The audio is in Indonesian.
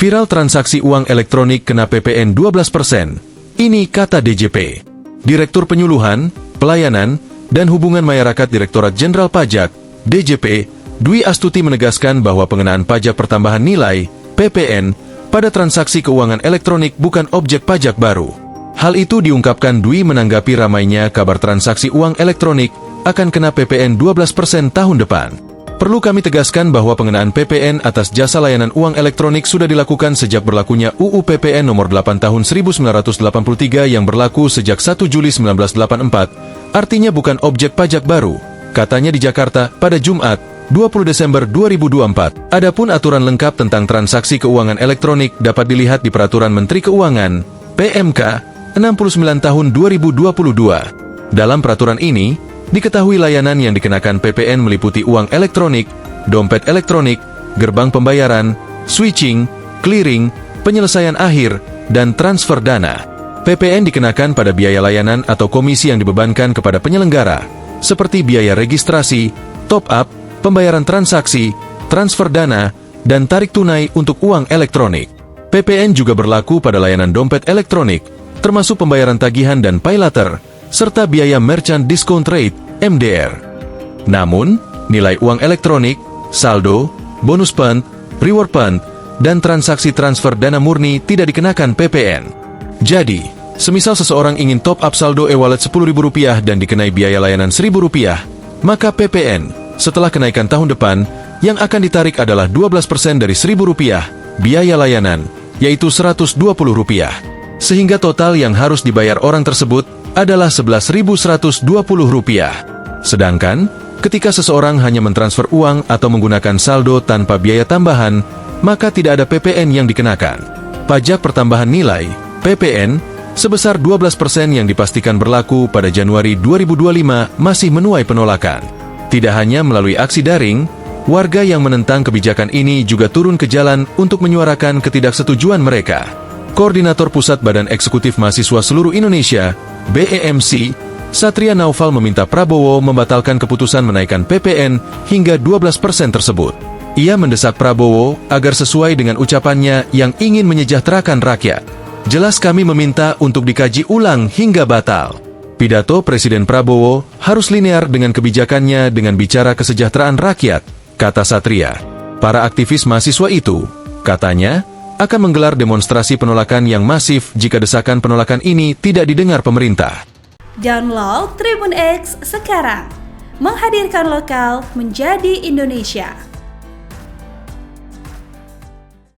Viral transaksi uang elektronik kena PPN 12%. Ini kata DJP. Direktur Penyuluhan, Pelayanan, dan Hubungan Masyarakat Direktorat Jenderal Pajak, DJP, Dwi Astuti menegaskan bahwa pengenaan pajak pertambahan nilai, PPN, pada transaksi keuangan elektronik bukan objek pajak baru. Hal itu diungkapkan Dwi menanggapi ramainya kabar transaksi uang elektronik akan kena PPN 12% tahun depan. Perlu kami tegaskan bahwa pengenaan PPN atas jasa layanan uang elektronik sudah dilakukan sejak berlakunya UU PPN nomor 8 tahun 1983 yang berlaku sejak 1 Juli 1984, artinya bukan objek pajak baru, katanya di Jakarta pada Jumat, 20 Desember 2024. Adapun aturan lengkap tentang transaksi keuangan elektronik dapat dilihat di Peraturan Menteri Keuangan, PMK, 69 tahun 2022. Dalam peraturan ini, diketahui layanan yang dikenakan PPN meliputi uang elektronik, dompet elektronik, gerbang pembayaran, switching, clearing, penyelesaian akhir, dan transfer dana. PPN dikenakan pada biaya layanan atau komisi yang dibebankan kepada penyelenggara, seperti biaya registrasi, top-up, pembayaran transaksi, transfer dana, dan tarik tunai untuk uang elektronik. PPN juga berlaku pada layanan dompet elektronik, termasuk pembayaran tagihan dan pay later, serta biaya merchant discount rate, MDR. Namun, nilai uang elektronik, saldo, bonus pound, reward pound, dan transaksi transfer dana murni tidak dikenakan PPN. Jadi, semisal seseorang ingin top up saldo e-wallet Rp10.000 dan dikenai biaya layanan Rp1.000, maka PPN, setelah kenaikan tahun depan, yang akan ditarik adalah 12% dari Rp1.000, biaya layanan, yaitu Rp120. Sehingga total yang harus dibayar orang tersebut adalah Rp11.120. Sedangkan, ketika seseorang hanya mentransfer uang atau menggunakan saldo tanpa biaya tambahan, maka tidak ada PPN yang dikenakan. Pajak pertambahan nilai, PPN, sebesar 12% yang dipastikan berlaku pada Januari 2025 masih menuai penolakan. Tidak hanya melalui aksi daring, warga yang menentang kebijakan ini juga turun ke jalan untuk menyuarakan ketidaksetujuan mereka. Koordinator Pusat Badan Eksekutif Mahasiswa Seluruh Indonesia, BEMC, Satria Naufal meminta Prabowo membatalkan keputusan menaikkan PPN hingga 12% tersebut. Ia mendesak Prabowo agar sesuai dengan ucapannya yang ingin menyejahterakan rakyat. Jelas kami meminta untuk dikaji ulang hingga batal. Pidato Presiden Prabowo harus linear dengan kebijakannya dengan bicara kesejahteraan rakyat, kata Satria. Para aktivis mahasiswa itu, katanya, akan menggelar demonstrasi penolakan yang masif jika desakan penolakan ini tidak didengar pemerintah. Download Tribun X sekarang, menghadirkan lokal menjadi Indonesia.